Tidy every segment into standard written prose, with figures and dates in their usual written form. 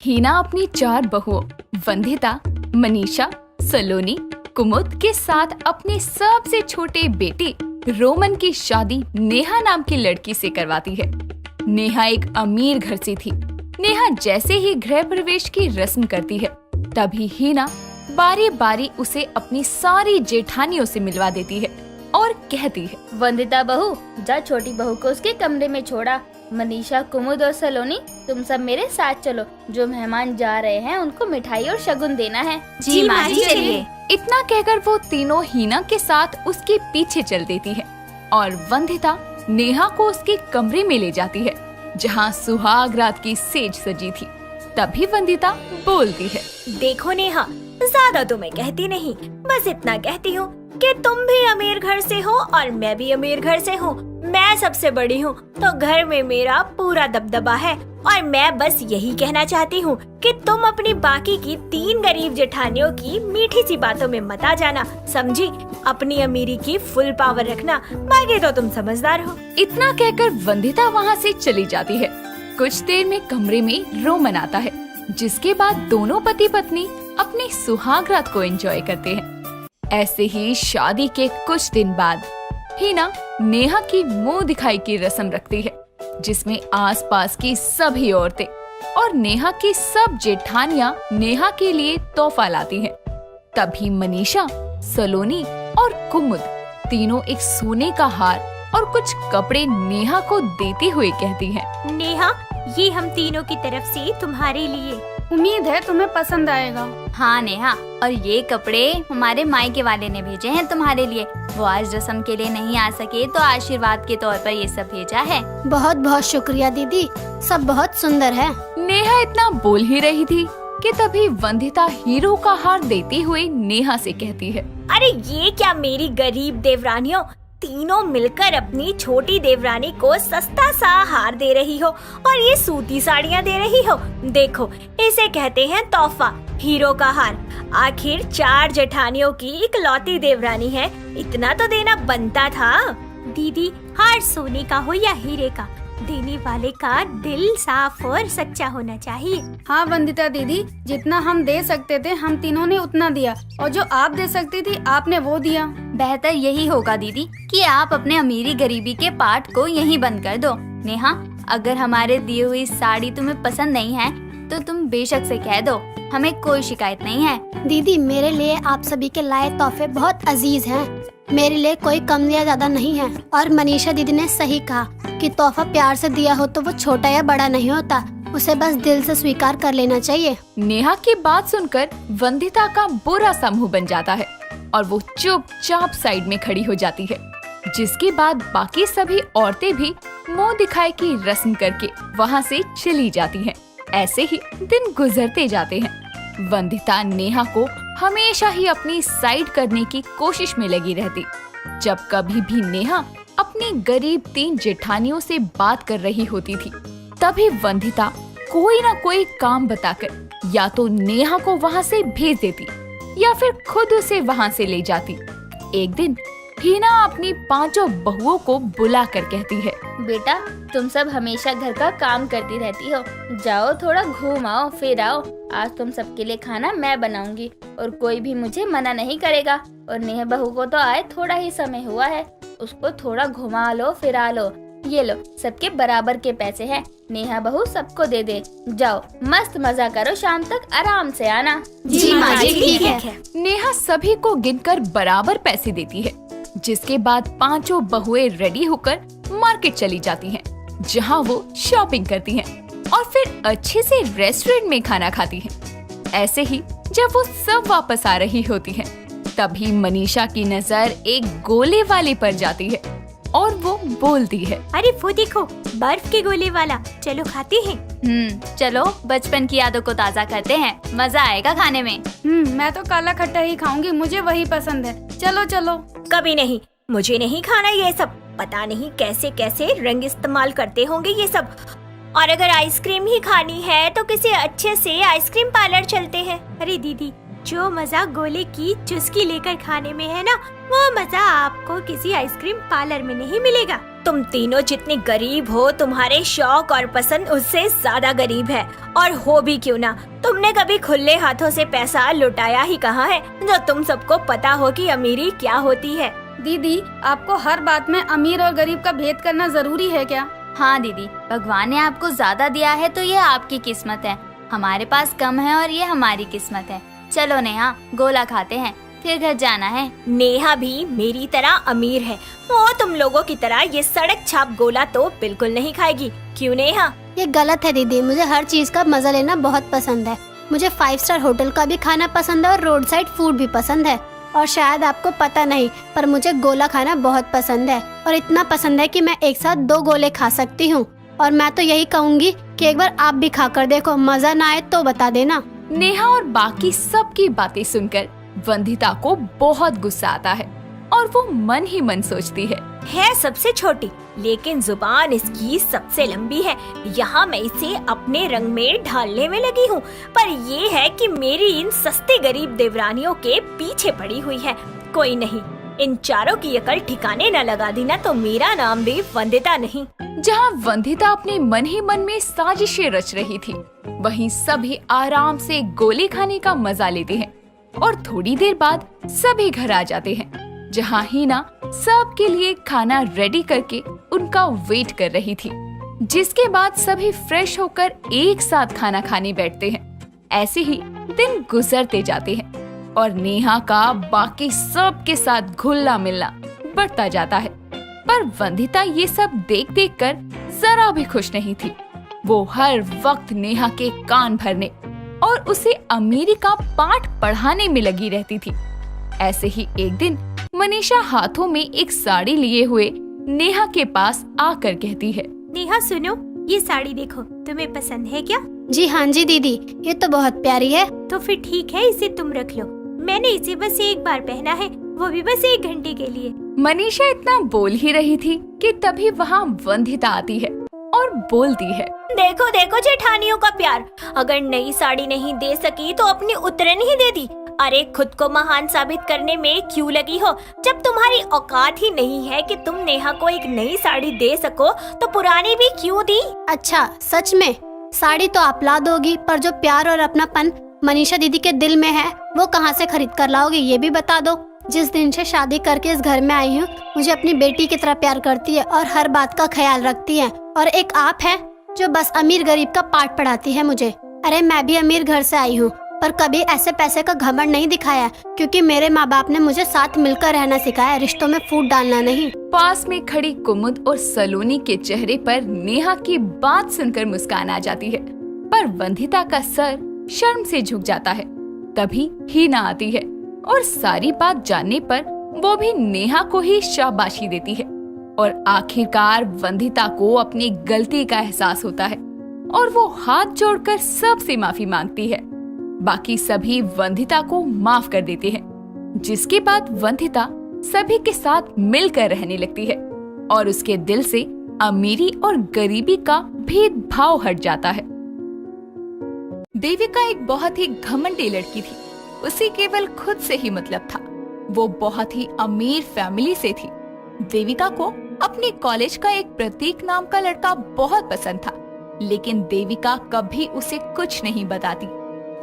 हीना अपनी 4 बहुओं वंदिता, मनीषा, सलोनी, कुमुद के साथ अपने सबसे छोटे बेटे रोमन की शादी नेहा नाम की लड़की से करवाती है। नेहा एक अमीर घर से थी। नेहा जैसे ही गृह प्रवेश की रस्म करती है, तभी हीना बारी बारी उसे अपनी सारी जेठानियों से मिलवा देती है और कहती है, वंदिता बहू, जा छोटी बहू को उसके कमरे में छोड़ा। मनीषा, कुमुद और सलोनी, तुम सब मेरे साथ चलो। जो मेहमान जा रहे हैं उनको मिठाई और शगुन देना है। जी माँ जी, चलिए। इतना कहकर वो तीनों हीना के साथ उसके पीछे चल देती है और वंदिता नेहा को उसके कमरे में ले जाती है, जहाँ सुहाग रात की सेज सजी थी। तभी वंदिता बोलती है, देखो नेहा, ज्यादा तो मैं कहती नहीं, बस इतना कहती हूँ कि तुम भी अमीर घर से हो और मैं भी अमीर घर से हूँ। मैं सबसे बड़ी हूँ तो घर में मेरा पूरा दबदबा है और मैं बस यही कहना चाहती हूँ कि तुम अपनी बाकी की 3 गरीब जेठानियों की मीठी सी बातों में मत आ जाना, समझी? अपनी अमीरी की फुल पावर रखना, बाकी तो तुम समझदार हो। इतना कहकर वंदिता वहाँ से चली जाती है। कुछ देर में कमरे में रोमन आता है, जिसके बाद दोनों पति पत्नी अपनी सुहाग रात को एंजॉय करते हैं। ऐसे ही शादी के कुछ दिन बाद हीना नेहा की मुंह दिखाई की रस्म रखती है, जिसमें आसपास की सभी औरतें और नेहा की सब जेठानियां नेहा के लिए तोहफा लाती हैं। तभी मनीषा, सलोनी और कुमुद तीनों एक सोने का हार और कुछ कपड़े नेहा को देते हुए कहती हैं, नेहा, ये हम तीनों की तरफ से तुम्हारे लिए। उम्मीद है तुम्हें पसंद आएगा। हाँ नेहा, और ये कपड़े हमारे मायके वाले ने भेजे हैं तुम्हारे लिए। वो आज रस्म के लिए नहीं आ सके तो आशीर्वाद के तौर पर ये सब भेजा है। बहुत बहुत शुक्रिया दीदी, सब बहुत सुंदर है। नेहा इतना बोल ही रही थी कि तभी वंदिता हीरो का हार देते हुए नेहा से कहती है, अरे ये क्या मेरी गरीब देवरानियों, तीनों मिलकर अपनी छोटी देवरानी को सस्ता सा हार दे रही हो और ये सूती साड़ियाँ दे रही हो। देखो, इसे कहते हैं तोहफा, हीरो का हार। आखिर 4 जेठानियों की इकलौती देवरानी है, इतना तो देना बनता था। दीदी, हार सोने का हो या हीरे का, देने वाले का दिल साफ और सच्चा होना चाहिए। हाँ वंदिता दीदी, जितना हम दे सकते थे हम तीनों ने उतना दिया, और जो आप दे सकती थी आपने वो दिया। बेहतर यही होगा दीदी कि आप अपने अमीरी गरीबी के पाठ को यहीं बंद कर दो। नेहा, अगर हमारे दिए हुई साड़ी तुम्हें पसंद नहीं है तो तुम बेशक से कह दो, हमें कोई शिकायत नहीं है। दीदी, मेरे लिए आप सभी के लाए तोहफे बहुत अजीज हैं। मेरे लिए कोई कम या ज्यादा नहीं है। और मनीषा दीदी ने सही कहा कि तोहफा प्यार से दिया हो तो वो छोटा या बड़ा नहीं होता, उसे बस दिल से स्वीकार कर लेना चाहिए। नेहा की बात सुनकर वंदिता का बुरा सा मुंह बन जाता है और वो चुपचाप साइड में खड़ी हो जाती है, जिसके बाद बाकी सभी औरतें भी मुंह दिखाई की रस्म करके वहाँ से चली जाती हैं। ऐसे ही दिन गुजरते जाते हैं। वंदिता नेहा को हमेशा ही अपनी साइड करने की कोशिश में लगी रहती। जब कभी भी नेहा अपनी गरीब 3 जेठानियों से बात कर रही होती थी, तभी वंदिता कोई ना कोई काम बताकर या तो नेहा को वहाँ से भेज देती या फिर खुद उसे वहाँ से ले जाती। एक दिन हीना अपनी 5 बहुओं को बुला कर कहती है, बेटा, तुम सब हमेशा घर का काम करती रहती हो, जाओ थोड़ा घूम आओ, फिर आओ। आज तुम सबके लिए खाना मैं बनाऊंगी और कोई भी मुझे मना नहीं करेगा। और नेहा बहू को तो आए थोड़ा ही समय हुआ है, उसको थोड़ा घुमा लो, फिरा लो। ये लो, सबके बराबर के पैसे हैं, नेहा बहू सबको दे दे। जाओ मस्त मजा करो, शाम तक आराम से आना। जी माँ जी, ठीक है। नेहा सभी को गिनकर बराबर पैसे देती है, जिसके बाद 5 बहुएं रेडी होकर मार्केट चली जाती हैं, जहां वो शॉपिंग करती हैं और फिर अच्छे से रेस्टोरेंट में खाना खाती हैं। ऐसे ही जब वो सब वापस आ रही होती हैं, तभी मनीषा की नजर एक गोले वाले पर जाती है और वो बोलती है, अरे वो देखो, बर्फ के गोले वाला, चलो खाते हैं। चलो बचपन की यादों को ताज़ा करते हैं, मजा आएगा खाने में। मैं तो काला खट्टा ही खाऊंगी, मुझे वही पसंद है। चलो चलो। कभी नहीं, मुझे नहीं खाना ये सब। पता नहीं कैसे कैसे रंग इस्तेमाल करते होंगे ये सब। और अगर आइसक्रीम ही खानी है तो किसी अच्छे से आइसक्रीम पार्लर चलते हैं। अरे दीदी, जो मजा गोले की चुस्की लेकर खाने में है ना, वो मजा आपको किसी आइसक्रीम पार्लर में नहीं मिलेगा। तुम तीनों जितने गरीब हो, तुम्हारे शौक और पसंद उससे ज्यादा गरीब है। और हो भी क्यों ना, तुमने कभी खुले हाथों से पैसा लुटाया ही कहाँ है, जो तुम सबको पता हो कि अमीरी क्या होती है। दीदी, आपको हर बात में अमीर और गरीब का भेद करना जरूरी है क्या? हाँ दीदी, भगवान ने आपको ज्यादा दिया है तो ये आपकी किस्मत है, हमारे पास कम है और ये हमारी किस्मत है। चलो नेहा, गोला खाते हैं, फिर घर जाना है। नेहा भी मेरी तरह अमीर है, वो तुम लोगों की तरह ये सड़क छाप गोला तो बिल्कुल नहीं खाएगी। क्यों नेहा? ये गलत है दीदी, मुझे हर चीज का मजा लेना बहुत पसंद है। मुझे 5 स्टार होटल का भी खाना पसंद है और रोड साइड फूड भी पसंद है। और शायद आपको पता नहीं, पर मुझे गोला खाना बहुत पसंद है, और इतना पसंद है कि मैं एक साथ 2 गोले खा सकती हूँ। और मैं तो यही कहूँगी कि एक बार आप भी खाकर देखो, मजा ना आए तो बता देना। नेहा और बाकी सबकी बातें सुनकर वंदिता को बहुत गुस्सा आता है और वो मन ही मन सोचती है सबसे छोटी, लेकिन जुबान इसकी सबसे लंबी है। यहाँ मैं इसे अपने रंग में ढालने में लगी हूँ, पर ये है कि मेरी इन सस्ती गरीब देवरानियों के पीछे पड़ी हुई है। कोई नहीं, इन चारों की अकल ठिकाने न लगा दी ना तो मेरा नाम भी वंदिता नहीं। जहाँ वंदिता अपने मन ही मन में साजिशें रच रही थी, वहीं सभी आराम से गोली खाने का मजा लेते हैं और थोड़ी देर बाद सभी घर आ जाते हैं, जहाँ हीना सबके लिए खाना रेडी करके उनका वेट कर रही थी। जिसके बाद सभी फ्रेश होकर एक साथ खाना खाने बैठते हैं। ऐसे ही दिन गुजरते जाते हैं और नेहा का बाकी सब के साथ घुलना मिलना बढ़ता जाता है। पर वंदिता ये सब देख देख कर जरा भी खुश नहीं थी। वो हर वक्त नेहा के कान भरने और उसे अमीरी का पाठ पढ़ाने में लगी रहती थी। ऐसे ही एक दिन मनीषा हाथों में एक साड़ी लिए हुए नेहा के पास आकर कहती है, नेहा सुनो, ये साड़ी देखो, तुम्हें पसंद है क्या? जी हाँ जी दीदी, ये तो बहुत प्यारी है। तो फिर ठीक है, इसे तुम रख लो। मैंने इसे बस एक बार पहना है, वो भी बस 1 घंटे के लिए। मनीषा इतना बोल ही रही थी कि तभी वहाँ वंदिता आती है और बोलती है, देखो देखो जेठानियों का प्यार, अगर नई साड़ी नहीं दे सकी तो अपनी उतरन ही दे दी। अरे खुद को महान साबित करने में क्यों लगी हो? जब तुम्हारी औकात ही नहीं है कि तुम नेहा को एक नई साड़ी दे सको तो पुरानी भी क्यों दी? अच्छा सच में? साड़ी तो आप ला दोगी, पर जो प्यार और अपनापन मनीषा दीदी के दिल में है वो कहाँ से खरीद कर लाओगी, ये भी बता दो। जिस दिन से शादी करके इस घर में आई हूँ, मुझे अपनी बेटी की तरह प्यार करती है और हर बात का ख्याल रखती है। और एक आप है जो बस अमीर गरीब का पाठ पढ़ाती है मुझे। अरे मैं भी अमीर घर से आई हूँ, पर कभी ऐसे पैसे का घमंड नहीं दिखाया, क्योंकि मेरे माँ बाप ने मुझे साथ मिलकर रहना सिखाया, रिश्तों में फूट डालना नहीं। पास में खड़ी कुमुद और सलोनी के चेहरे पर नेहा की बात सुनकर मुस्कान आ जाती है, पर वंदिता का सर शर्म से झुक जाता है। तभी हीना आती है और सारी बात जानने पर वो भी नेहा को ही शाबाशी देती है और आखिरकार वंदिता को अपनी गलती का एहसास होता है और वो हाथ जोड़कर सबसे माफी मांगती है। बाकी सभी वंदिता को माफ कर देते हैं, जिसके बाद वंदिता सभी के साथ मिलकर रहने लगती है और उसके दिल से अमीरी और गरीबी का भेदभाव हट जाता है। देविका एक बहुत ही घमंडी लड़की थी। उसे केवल खुद से ही मतलब था। वो बहुत ही अमीर फैमिली से थी। देविका को अपने कॉलेज का एक प्रतीक नाम का लड़का बहुत पसंद था, लेकिन देविका कभी उसे कुछ नहीं बताती।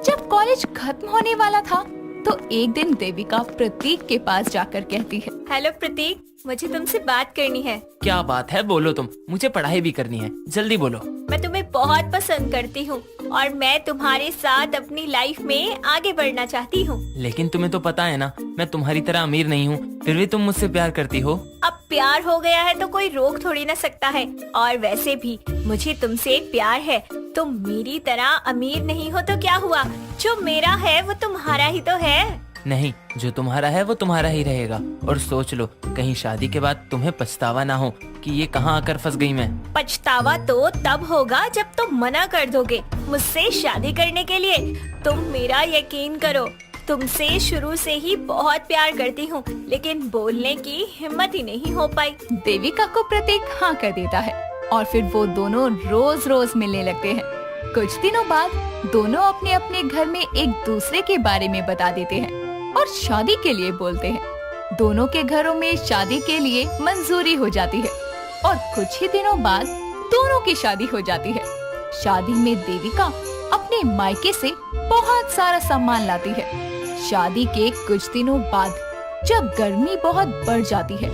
जब कॉलेज खत्म होने वाला था तो एक दिन देविका प्रतीक के पास जाकर कहती है, हेलो प्रतीक, मुझे तुमसे बात करनी है। क्या बात है, बोलो तुम। मुझे पढ़ाई भी करनी है, जल्दी बोलो। मैं तुम्हें बहुत पसंद करती हूँ और मैं तुम्हारे साथ अपनी लाइफ में आगे बढ़ना चाहती हूँ। लेकिन तुम्हें तो पता है ना, मैं तुम्हारी तरह अमीर नहीं हूँ, फिर भी तुम मुझसे प्यार करती हो। अब प्यार हो गया है तो कोई रोक थोड़ी ना सकता है। और वैसे भी मुझे तुमसे प्यार है। तुम मेरी तरह अमीर नहीं हो तो क्या हुआ, जो मेरा है वो तुम्हारा ही तो है। नहीं, जो तुम्हारा है वो तुम्हारा ही रहेगा। और सोच लो, कहीं शादी के बाद तुम्हें पछतावा ना हो कि ये कहाँ आकर फंस गई मैं। पछतावा तो तब होगा जब तुम मना कर दोगे मुझसे शादी करने के लिए। तुम मेरा यकीन करो, तुमसे शुरू से ही बहुत प्यार करती हूँ, लेकिन बोलने की हिम्मत ही नहीं हो पाई। देविका को प्रतीक हाँ कर देता है और फिर वो दोनों रोज रोज मिलने लगते हैं। कुछ दिनों बाद दोनों अपने अपने घर में एक दूसरे के बारे में बता देते हैं और शादी के लिए बोलते हैं। दोनों के घरों में शादी के लिए मंजूरी हो जाती है और कुछ ही दिनों बाद दोनों की शादी हो जाती है। शादी में देविका अपने मायके से बहुत सारा सामान लाती है। शादी के कुछ दिनों बाद जब गर्मी बहुत बढ़ जाती है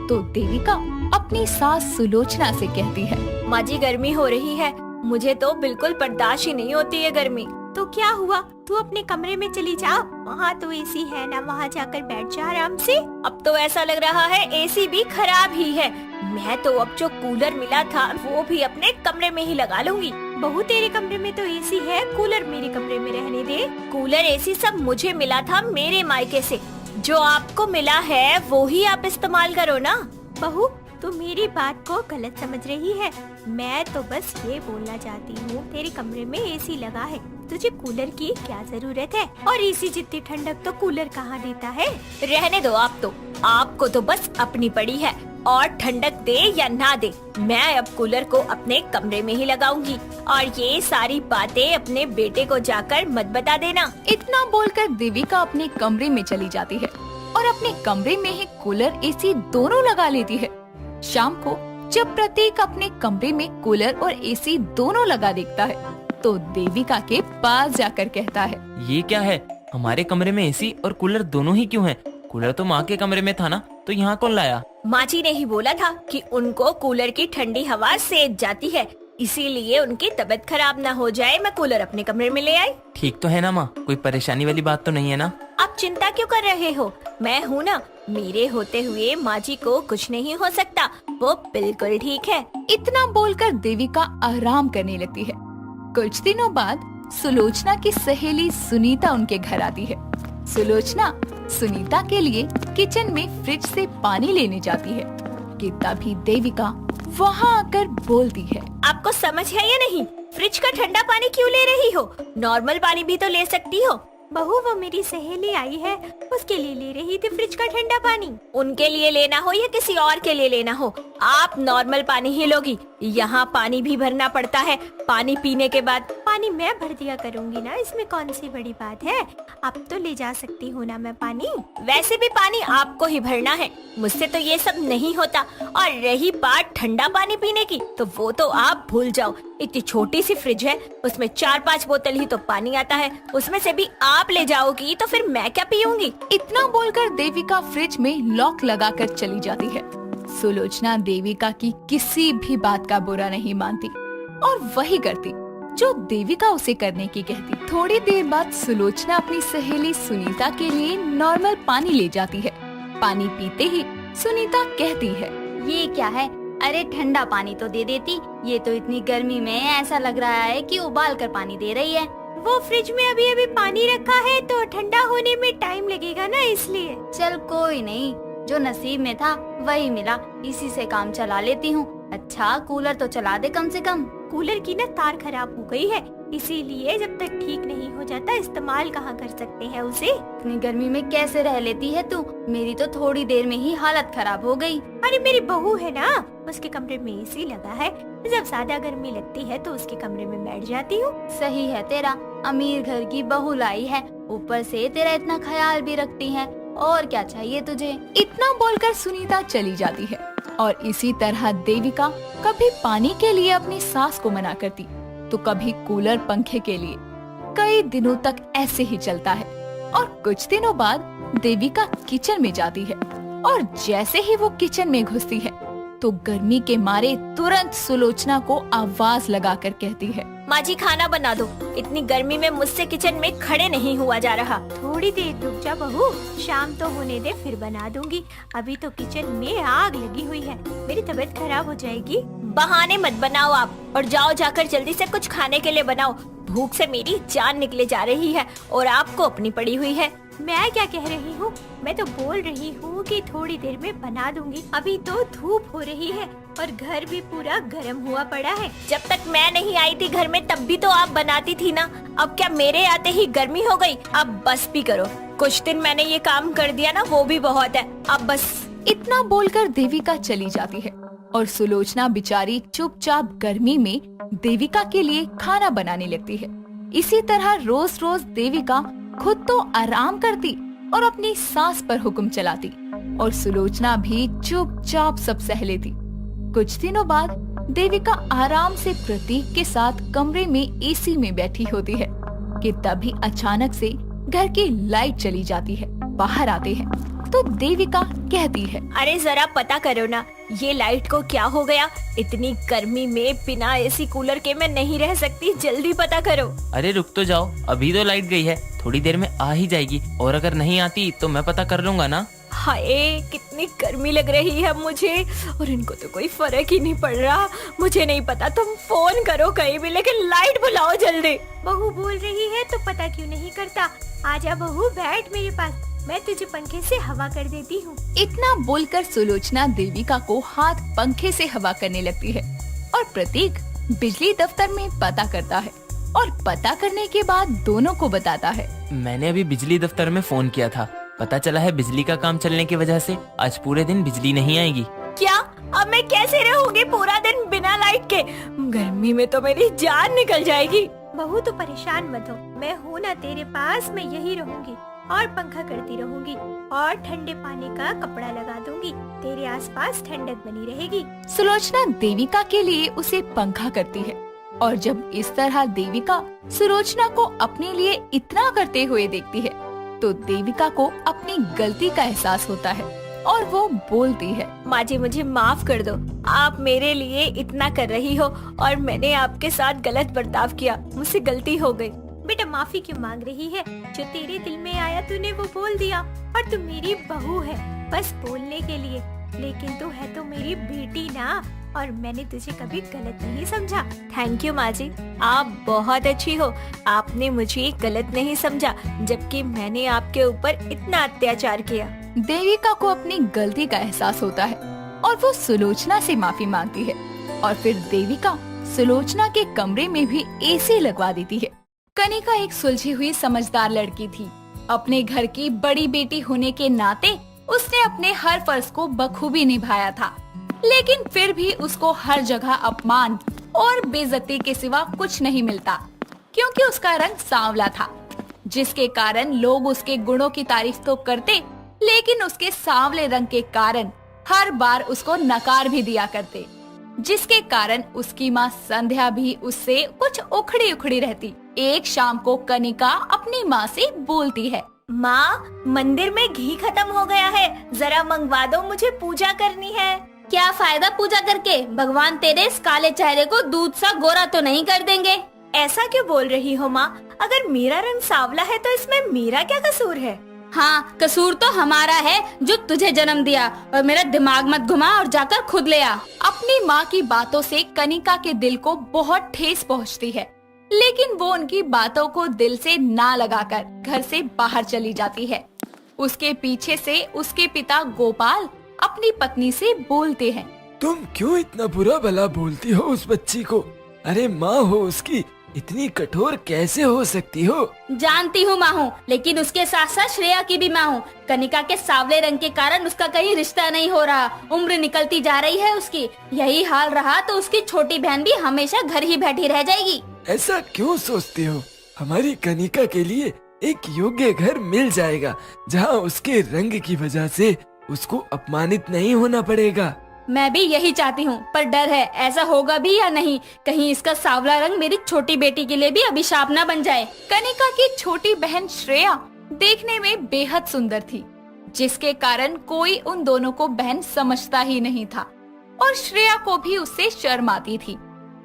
तो देविका अपनी सास सुलोचना से कहती है, माँ जी गर्मी हो रही है, मुझे तो बिल्कुल बर्दाश्त ही नहीं होती है गर्मी। तो क्या हुआ, तू अपने कमरे में चली जा, वहाँ तो एसी है ना, वहाँ जाकर बैठ जा आराम से। अब तो ऐसा लग रहा है एसी भी खराब ही है। मैं तो अब जो कूलर मिला था वो भी अपने कमरे में ही लगा लूंगी। बहू तेरे कमरे में तो एसी है, कूलर मेरे कमरे में रहने दे। कूलर एसी सब मुझे मिला था मेरे मायके से, जो आपको मिला है वो ही आप इस्तेमाल करो ना। बहू तू मेरी बात को गलत समझ रही है, मैं तो बस ये बोलना चाहती हूँ तेरे कमरे में एसी लगा है, तुझे कूलर की क्या जरूरत है। और एसी जितनी ठंडक तो कूलर कहाँ देता है। रहने दो आप तो, आपको तो बस अपनी पड़ी है, और ठंडक दे या ना दे मैं अब कूलर को अपने कमरे में ही लगाऊंगी। और ये सारी बातें अपने बेटे को जाकर मत बता देना। इतना बोलकर देविका अपने कमरे में चली जाती है और अपने कमरे में ही कूलर एसी दोनों लगा लेती है। शाम को जब प्रतीक अपने कमरे में कूलर और एसी दोनों लगा देखता है तो देविका के पास जाकर कहता है, ये क्या है, हमारे कमरे में एसी और कूलर दोनों ही क्यों हैं? कूलर तो माँ के कमरे में था ना, तो यहाँ कौन लाया? माँ जी ने ही बोला था कि उनको कूलर की ठंडी हवा सेक जाती है, इसीलिए उनकी तबीयत खराब ना हो जाए मैं कूलर अपने कमरे में ले आई। ठीक तो है ना माँ, कोई परेशानी वाली बात तो नहीं है ना? आप चिंता क्यों कर रहे हो, मैं हूँ ना, मेरे होते हुए माँ जी को कुछ नहीं हो सकता, वो बिल्कुल ठीक है। इतना बोलकर देविका आराम करने लगती है। कुछ दिनों बाद सुलोचना की सहेली सुनीता उनके घर आती है। सुलोचना सुनीता के लिए किचन में फ्रिज से पानी लेने जाती है कि तभी देविका वहाँ आकर बोलती है, आपको समझ है या नहीं, फ्रिज का ठंडा पानी क्यों ले रही हो, नॉर्मल पानी भी तो ले सकती हो। बहू वो मेरी सहेली आई है, उसके लिए ले रही थी फ्रिज का ठंडा पानी। उनके लिए लेना हो या किसी और के लिए लेना हो, आप नॉर्मल पानी ही लोगी। यहाँ पानी भी भरना पड़ता है, पानी पीने के बाद। पानी मैं भर दिया करूँगी ना, इसमें कौन सी बड़ी बात है, अब तो ले जा सकती हूँ ना मैं पानी। वैसे भी पानी आपको ही भरना है, मुझसे तो ये सब नहीं होता। और रही बात ठंडा पानी पीने की, तो वो तो आप भूल जाओ, इतनी छोटी सी फ्रिज है, उसमें 4-5 बोतल ही तो पानी आता है, उसमें से भी आप ले जाओगी तो फिर मैं क्या पीऊंगी। इतना बोलकर देविका फ्रिज में लॉक लगाकर चली जाती है। सुलोचना देविका की किसी भी बात का बुरा नहीं मानती और वही करती जो देविका उसे करने की कहती। थोड़ी देर बाद सुलोचना अपनी सहेली सुनीता के लिए नॉर्मल पानी ले जाती है। पानी पीते ही सुनीता कहती है, ये क्या है, अरे ठंडा पानी तो दे देती, ये तो इतनी गर्मी में ऐसा लग रहा है कि उबाल कर पानी दे रही है। वो फ्रिज में अभी अभी पानी रखा है तो ठंडा होने में टाइम लगेगा ना, इसलिए। चल कोई नहीं, जो नसीब में था वही मिला, इसी से काम चला लेती हूँ। अच्छा कूलर तो चला दे कम से कम। कूलर की ना तार खराब हो गई है, इसीलिए जब तक ठीक नहीं हो जाता इस्तेमाल कहाँ कर सकते हैं उसे। इतनी गर्मी में कैसे रह लेती है तू, मेरी तो थोड़ी देर में ही हालत खराब हो गई। अरे मेरी बहू है ना, उसके कमरे में एसी लगा है, जब ज्यादा गर्मी लगती है तो उसके कमरे में बैठ जाती हूँ। सही है तेरा, अमीर घर की बहू लाई है, ऊपर से तेरा इतना ख्याल भी रखती है, और क्या चाहिए तुझे। इतना बोलकर सुनीता चली जाती है और इसी तरह देविका कभी पानी के लिए अपनी सास को मना करती तो कभी कूलर पंखे के लिए। कई दिनों तक ऐसे ही चलता है और कुछ दिनों बाद देविका किचन में जाती है और जैसे ही वो किचन में घुसती है तो गर्मी के मारे तुरंत सुलोचना को आवाज लगाकर कहती है, माँ जी खाना बना दो, इतनी गर्मी में मुझसे किचन में खड़े नहीं हुआ जा रहा। थोड़ी देर रुक जा बहू, शाम तो होने दे फिर बना दूंगी, अभी तो किचन में आग लगी हुई है, मेरी तबीयत खराब हो जाएगी। बहाने मत बनाओ आप, और जाओ जाकर जल्दी से कुछ खाने के लिए बनाओ, भूख से मेरी जान निकले जा रही है और आपको अपनी पड़ी हुई है। मैं क्या कह रही हूँ, मैं तो बोल रही हूँ कि थोड़ी देर में बना दूंगी, अभी तो धूप हो रही है और घर भी पूरा गर्म हुआ पड़ा है। जब तक मैं नहीं आई थी घर में तब भी तो आप बनाती थी ना, अब क्या मेरे आते ही गर्मी हो गई। अब बस भी करो, कुछ दिन मैंने ये काम कर दिया ना, वो भी बहुत है, अब बस। इतना बोलकर देविका चली जाती है और सुलोचना बेचारी चुपचाप गर्मी में देविका के लिए खाना बनाने लगती है। इसी तरह रोज रोज देविका खुद तो आराम करती और अपनी सास पर हुक्म चलाती और सुलोचना भी चुपचाप सब सह लेती। कुछ दिनों बाद देविका आराम से प्रतीक के साथ कमरे में एसी में बैठी होती है कि तभी अचानक से घर की लाइट चली जाती है। बाहर आते हैं तो देविका कहती है, अरे जरा पता करो ना, ये लाइट को क्या हो गया? इतनी गर्मी में बिना एसी कूलर के मैं नहीं रह सकती, जल्दी पता करो। अरे रुक तो जाओ, अभी तो लाइट गई है, थोड़ी देर में आ ही जाएगी, और अगर नहीं आती तो मैं पता कर लूंगा ना। हाय कितनी गर्मी लग रही है मुझे, और इनको तो कोई फर्क ही नहीं पड़ रहा। मुझे नहीं पता, तुम फोन करो कहीं भी, लेकिन लाइट बुलाओ जल्दी। बहू बोल रही है तो पता क्यों नहीं करता? आजा बहू, बैठ मेरे पास, मैं तुझे पंखे से हवा कर देती हूँ। इतना बोलकर सुलोचना देविका को हाथ पंखे से हवा करने लगती है और प्रतीक बिजली दफ्तर में पता करता है और पता करने के बाद दोनों को बताता है। मैंने अभी बिजली दफ्तर में फोन किया था, पता चला है बिजली का काम चलने की वजह से आज पूरे दिन बिजली नहीं आएगी। क्या? अब मैं कैसे रहूंगी पूरा दिन बिना लाइट के? गर्मी में तो मेरी जान निकल जाएगी। बहू तो परेशान मत हो, मैं हूँ ना तेरे पास, मैं यही रहूंगी और पंखा करती रहूंगी और ठंडे पानी का कपड़ा लगा दूंगी, तेरे आसपास ठंडक बनी रहेगी। सुलोचना देविका के लिए उसे पंखा करती है और जब इस तरह देविका सुलोचना को अपने लिए इतना करते हुए देखती है तो देविका को अपनी गलती का एहसास होता है और वो बोलती है, माँ जी मुझे माफ कर दो, आप मेरे लिए इतना कर रही हो और मैंने आपके साथ गलत बर्ताव किया, मुझसे गलती हो गई। बेटा माफी क्यों मांग रही है? जो तेरे दिल में आया तूने वो बोल दिया, और तू मेरी बहू है बस बोलने के लिए, लेकिन तू है तो मेरी बेटी ना, और मैंने तुझे कभी गलत नहीं समझा। थैंक यू माँ जी, आप बहुत अच्छी हो, आपने मुझे गलत नहीं समझा, जबकि मैंने आपके ऊपर इतना अत्याचार किया। देविका को अपनी गलती का एहसास होता है और वो सुलोचना से माफी मांगती है और फिर देविका सुलोचना के कमरे में भी एसी लगवा देती है। कनिका एक सुलझी हुई समझदार लड़की थी। अपने घर की बड़ी बेटी होने के नाते उसने अपने हर फर्ज को बखूबी निभाया था, लेकिन फिर भी उसको हर जगह अपमान और बेइज्जती के सिवा कुछ नहीं मिलता, क्योंकि उसका रंग सांवला था, जिसके कारण लोग उसके गुणों की तारीफ तो करते, लेकिन उसके सांवले रंग के कारण हर बार उसको नकार भी दिया करते, जिसके कारण उसकी माँ संध्या भी उससे कुछ उखड़ी उखड़ी रहती। एक शाम को कनिका अपनी माँ से बोलती है, माँ मंदिर में घी खत्म हो गया है, जरा मंगवा दो, मुझे पूजा करनी है। क्या फायदा पूजा करके, भगवान तेरे इस काले चेहरे को दूध सा गोरा तो नहीं कर देंगे। ऐसा क्यों बोल रही हो माँ? अगर मेरा रंग सांवला है तो इसमें मेरा क्या कसूर है? हाँ कसूर तो हमारा है जो तुझे जन्म दिया, और मेरा दिमाग मत घुमा और जाकर खुद ले आ। अपनी माँ की बातों से कनिका के दिल को बहुत ठेस पहुँचती है, लेकिन वो उनकी बातों को दिल से ना लगाकर घर से बाहर चली जाती है। उसके पीछे से उसके पिता गोपाल अपनी पत्नी से बोलते हैं, तुम क्यों इतना बुरा भला बोलती हो उस बच्ची को? अरे माँ हो उसकी, इतनी कठोर कैसे हो सकती हो? जानती हूँ माँ हूँ, लेकिन उसके साथ साथ श्रेया की भी माँ हूँ। कनिका के सांवले रंग के कारण उसका कहीं रिश्ता नहीं हो रहा, उम्र निकलती जा रही है उसकी। यही हाल रहा तो उसकी छोटी बहन भी हमेशा घर ही बैठी रह जाएगी। ऐसा क्यों सोचती हो? हमारी कनिका के लिए एक योग्य घर मिल जाएगा, जहाँ उसके रंग की वजह से उसको अपमानित नहीं होना पड़ेगा। मैं भी यही चाहती हूँ, पर डर है ऐसा होगा भी या नहीं, कहीं इसका सांवला रंग मेरी छोटी बेटी के लिए भी अभिशाप न बन जाए। कनिका की छोटी बहन श्रेया देखने में बेहद सुंदर थी, जिसके कारण कोई उन दोनों को बहन समझता ही नहीं था और श्रेया को भी उससे शर्म आती थी।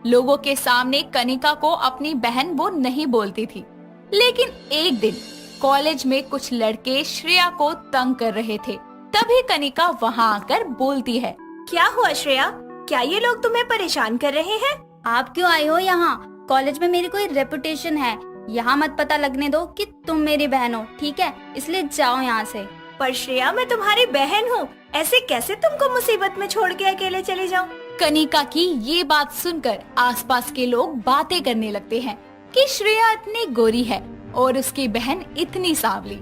लोगों के सामने कनिका को अपनी बहन वो नहीं बोलती थी, लेकिन एक दिन कॉलेज में कुछ लड़के श्रेया को तंग कर रहे थे। तभी कनिका वहाँ आकर बोलती है, क्या हुआ श्रेया? क्या ये लोग तुम्हें परेशान कर रहे हैं? आप क्यों आए हो यहाँ? कॉलेज में मेरी कोई रेपुटेशन है, यहाँ मत पता लगने दो कि तुम मेरी बहन हो, ठीक है? इसलिए जाओ यहाँ से। पर श्रेया मैं तुम्हारी बहन हूँ, ऐसे कैसे तुमको मुसीबत में छोड़ के अकेले चले जाऊँ? कनिका की ये बात सुनकर आसपास के लोग बातें करने लगते हैं कि श्रेया इतनी गोरी है और उसकी बहन इतनी सांवली।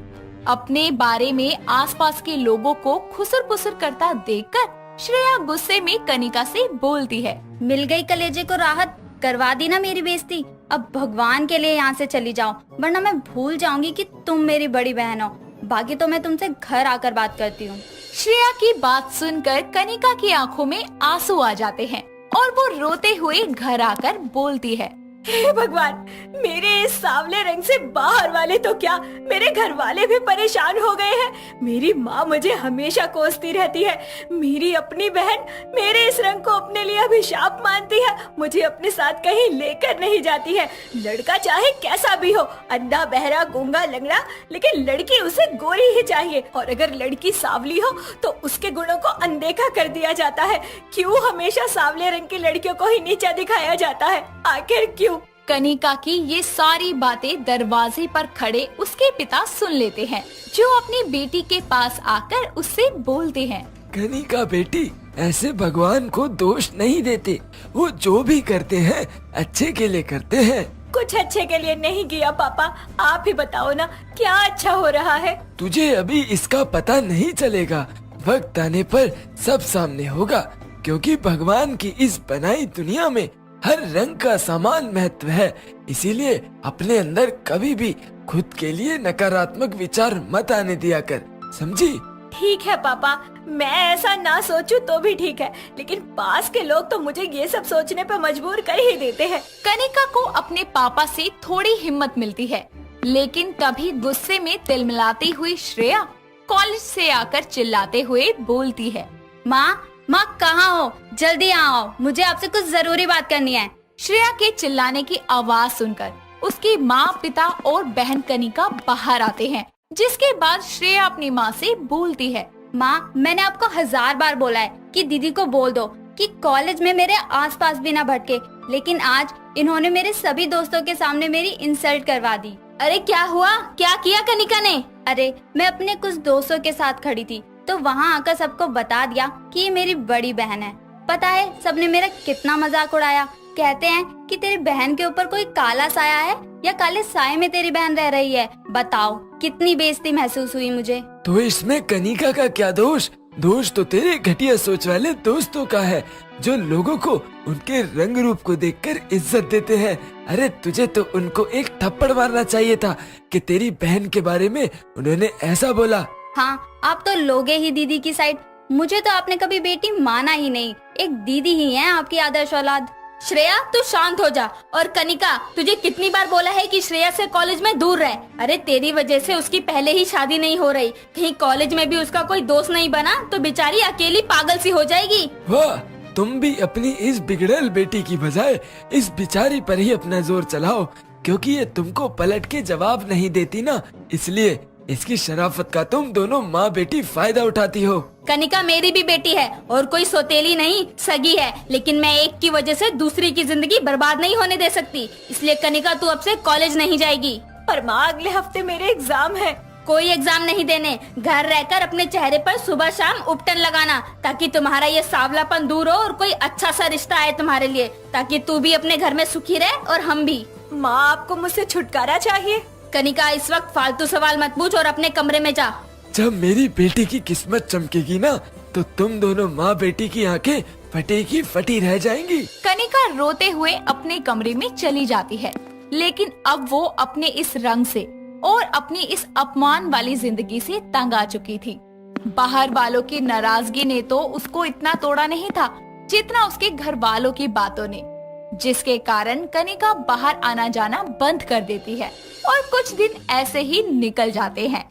अपने बारे में आसपास के लोगों को खुसर पुसर करता देखकर श्रेया गुस्से में कनिका से बोलती है, मिल गई कलेजे को राहत, करवा दी ना मेरी बेइज्जती। अब भगवान के लिए यहाँ से चली जाओ, वरना मैं भूल जाऊंगी कि तुम मेरी बड़ी बहन हो। बाकी तो मैं तुमसे घर आकर बात करती हूँ। श्रेया की बात सुनकर कनिका की आंखों में आंसू आ जाते हैं और वो रोते हुए घर आकर बोलती है, हे भगवान, मेरे इस सांवले रंग से बाहर वाले तो क्या, मेरे घर वाले भी परेशान हो गए हैं। मेरी माँ मुझे हमेशा कोसती रहती है। मेरी अपनी बहन मेरे इस रंग को अपने लिए अभिशाप मानती है, मुझे अपने साथ कहीं लेकर नहीं जाती है। लड़का चाहे कैसा भी हो, अंधा, बहरा, गूंगा, लंगड़ा, लेकिन लड़की उसे गोरी ही चाहिए। और अगर लड़की सांवली हो तो उसके गुणों को अनदेखा कर दिया जाता है। क्यों हमेशा सांवले रंग की लड़कियों को ही नीचा दिखाया जाता है? आखिर क्यों? कनिका की ये सारी बातें दरवाजे पर खड़े उसके पिता सुन लेते हैं, जो अपनी बेटी के पास आकर उससे बोलते हैं, कनिका बेटी, ऐसे भगवान को दोष नहीं देते। वो जो भी करते हैं अच्छे के लिए करते हैं। कुछ अच्छे के लिए नहीं किया पापा, आप ही बताओ ना क्या अच्छा हो रहा है। तुझे अभी इसका पता नहीं चलेगा, वक्त आने पर सब सामने होगा। क्योंकि भगवान की इस बनाई दुनिया में हर रंग का समान महत्व है। इसीलिए अपने अंदर कभी भी खुद के लिए नकारात्मक विचार मत आने दिया कर, समझी? ठीक है पापा, मैं ऐसा ना सोचूं तो भी ठीक है, लेकिन पास के लोग तो मुझे ये सब सोचने पर मजबूर कर ही देते हैं। कनिका को अपने पापा से थोड़ी हिम्मत मिलती है, लेकिन तभी गुस्से में तिलमिलाती हुई श्रेया कॉलेज से आकर चिल्लाते हुए बोलती है, माँ कहाँ हो? जल्दी आओ, मुझे आपसे कुछ जरूरी बात करनी है। श्रेया के चिल्लाने की आवाज सुनकर उसकी माँ, पिता और बहन कनिका बाहर आते हैं, जिसके बाद श्रेया अपनी माँ से बोलती है, माँ, मैंने आपको 1000 बार बोला है कि दीदी को बोल दो कि कॉलेज में मेरे आसपास भी ना भटके, लेकिन आज इन्होंने मेरे सभी दोस्तों के सामने मेरी इंसल्ट करवा दी। अरे क्या हुआ? क्या किया कनिका ने? अरे मैं अपने कुछ दोस्तों के साथ खड़ी थी तो वहाँ आकर सबको बता दिया कि ये मेरी बड़ी बहन है। पता है सबने मेरा कितना मजाक उड़ाया। कहते हैं कि तेरी बहन के ऊपर कोई काला साया है या काले साये में तेरी बहन रह रही है। बताओ कितनी बेइज्जती महसूस हुई मुझे। तो इसमें कनिका का क्या दोष? दोष तो तेरे घटिया सोच वाले दोस्तों का है, जो लोगों को उनके रंग रूप को देखकर इज्जत देते हैं। अरे तुझे तो उनको एक थप्पड़ मारना चाहिए था कि तेरी बहन के बारे में उन्होंने ऐसा बोला। हाँ, आप तो लोगे ही दीदी की साइड। मुझे तो आपने कभी बेटी माना ही नहीं, एक दीदी ही है आपकी आदर्श औलाद। श्रेया तू शांत हो जा। और कनिका, तुझे कितनी बार बोला है कि श्रेया से कॉलेज में दूर रह। अरे तेरी वजह से उसकी पहले ही शादी नहीं हो रही, कहीं कॉलेज में भी उसका कोई दोस्त नहीं बना तो बेचारी अकेली पागल सी हो जाएगी। वाह, तुम भी अपनी इस बिगड़ल बेटी की बजाय इस बिचारी पर ही अपना जोर चलाओ, क्योंकि ये तुमको पलट के जवाब नहीं देती ना, इसलिए इसकी शराफत का तुम दोनों माँ बेटी फायदा उठाती हो। कनिका मेरी भी बेटी है और कोई सौतेली नहीं, सगी है, लेकिन मैं एक की वजह से दूसरी की जिंदगी बर्बाद नहीं होने दे सकती। इसलिए कनिका तू अब से कॉलेज नहीं जाएगी। पर माँ, अगले हफ्ते मेरे एग्जाम है। कोई एग्जाम नहीं देने, घर रहकर अपने चेहरे पर सुबह शाम उपटन लगाना, ताकि तुम्हारा ये सांवलापन दूर हो और कोई अच्छा सा रिश्ता आए तुम्हारे लिए, ताकि तू भी अपने घर में सुखी रहे और हम भी। माँ, आपको मुझसे छुटकारा चाहिए। कनिका इस वक्त फालतू सवाल मत पूछ और अपने कमरे में जा। जब मेरी बेटी की किस्मत चमकेगी ना, तो तुम दोनों माँ बेटी की आंखें फटी की फटी रह जाएंगी। कनिका रोते हुए अपने कमरे में चली जाती है, लेकिन अब वो अपने इस रंग से और अपनी इस अपमान वाली जिंदगी से तंग आ चुकी थी। बाहर वालों की नाराजगी ने तो उसको इतना तोड़ा नहीं था जितना उसके घर वालों की बातों ने, जिसके कारण कनिका बाहर आना जाना बंद कर देती है और कुछ दिन ऐसे ही निकल जाते हैं।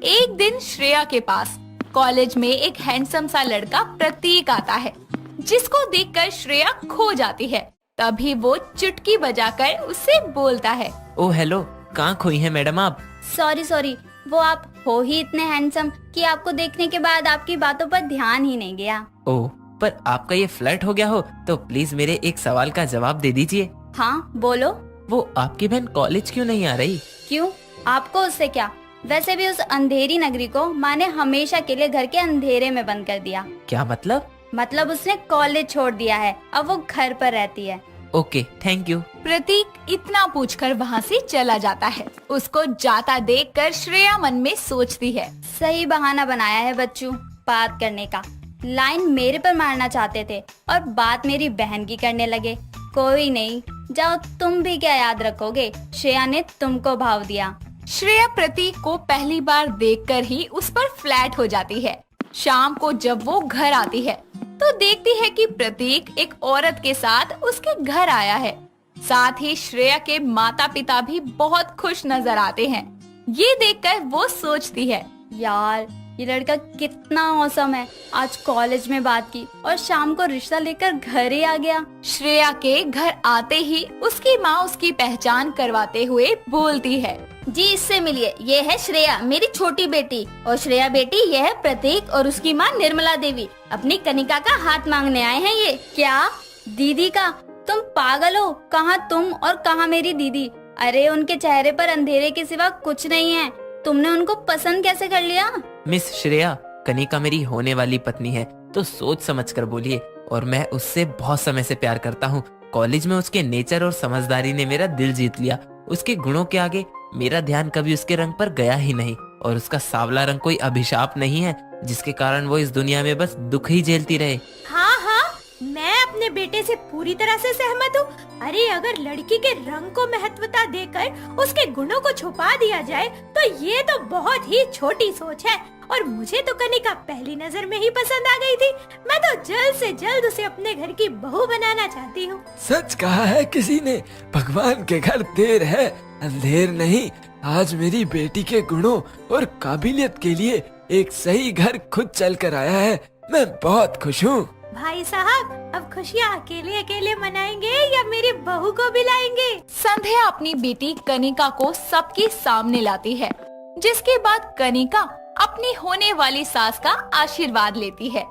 एक दिन श्रेया के पास कॉलेज में एक हैंडसम सा लड़का प्रतीक आता है, जिसको देखकर श्रेया खो जाती है। तभी वो चुटकी बजाकर उससे बोलता है, ओ हेलो, कहाँ खोई हैं मैडम आप? सॉरी, वो आप हो ही इतने हैंडसम कि आपको देखने के बाद आपकी बातों पर ध्यान ही नहीं गया। ओह, पर आपका ये फ्लर्ट हो गया हो तो प्लीज मेरे एक सवाल का जवाब दे दीजिए। हाँ बोलो। वो आपकी बहन कॉलेज क्यों नहीं आ रही? क्यों, आपको उससे क्या? वैसे भी उस अंधेरी नगरी को माँ ने हमेशा के लिए घर के अंधेरे में बंद कर दिया। क्या मतलब? मतलब उसने कॉलेज छोड़ दिया है, अब वो घर पर रहती है। Okay, thank you. प्रतीक इतना पूछकर वहाँ से चला जाता है। उसको जाता देखकर श्रेया मन में सोचती है, सही बहाना बनाया है बच्चों बात करने का। लाइन मेरे पर मारना चाहते थे और बात मेरी बहन की करने लगे। कोई नहीं, जाओ, तुम भी क्या याद रखोगे, श्रेया ने तुमको भाव दिया। श्रेया प्रतीक को पहली बार देखकर ही उस पर फ्लैट हो जाती है शाम को जब वो घर आती है तो देखती है कि प्रतीक एक औरत के साथ उसके घर आया है। साथ ही श्रेया के माता पिता भी बहुत खुश नजर आते हैं। ये देखकर वो सोचती है, यार ये लड़का कितना औसम है। आज कॉलेज में बात की और शाम को रिश्ता लेकर घर ही आ गया। श्रेया के घर आते ही उसकी माँ उसकी पहचान करवाते हुए बोलती है, जी इससे मिलिए, ये है श्रेया मेरी छोटी बेटी, और श्रेया बेटी ये है प्रतीक और उसकी माँ निर्मला देवी। अपनी कनिका का हाथ मांगने आए हैं ये। क्या दीदी का? तुम पागल हो? कहाँ तुम और कहाँ मेरी दीदी? अरे उनके चेहरे पर अंधेरे के सिवा कुछ नहीं है। तुमने उनको पसंद कैसे कर लिया? मिस श्रेया, कनिका मेरी होने वाली पत्नी है, तो सोच समझ कर बोलिए। और मैं उससे बहुत समय से प्यार करता हूँ। कॉलेज में उसके नेचर और समझदारी ने मेरा दिल जीत लिया। उसके गुणों के आगे मेरा ध्यान कभी उसके रंग पर गया ही नहीं। और उसका सांवला रंग कोई अभिशाप नहीं है जिसके कारण वो इस दुनिया में बस दुख ही झेलती रहे। हाँ हाँ, मैं अपने बेटे से पूरी तरह से सहमत हूँ। अरे अगर लड़की के रंग को महत्वता देकर उसके गुणों को छुपा दिया जाए तो ये तो बहुत ही छोटी सोच है। और मुझे तो कनिका पहली नजर में ही पसंद आ गई थी। मैं तो जल्द से जल्द उसे अपने घर की बहू बनाना चाहती हूँ। सच कहा है किसी ने, भगवान के घर देर है अंधेर नहीं। आज मेरी बेटी के गुणों और काबिलियत के लिए एक सही घर खुद चल कर आया है। मैं बहुत खुश हूँ। भाई साहब, अब खुशियाँ अकेले अकेले मनाएंगे या मेरी बहू को भी लाएंगे? संध्या अपनी बेटी कनिका को सबके सामने लाती है, जिसके बाद कनिका अपनी होने वाली सास का आशीर्वाद लेती है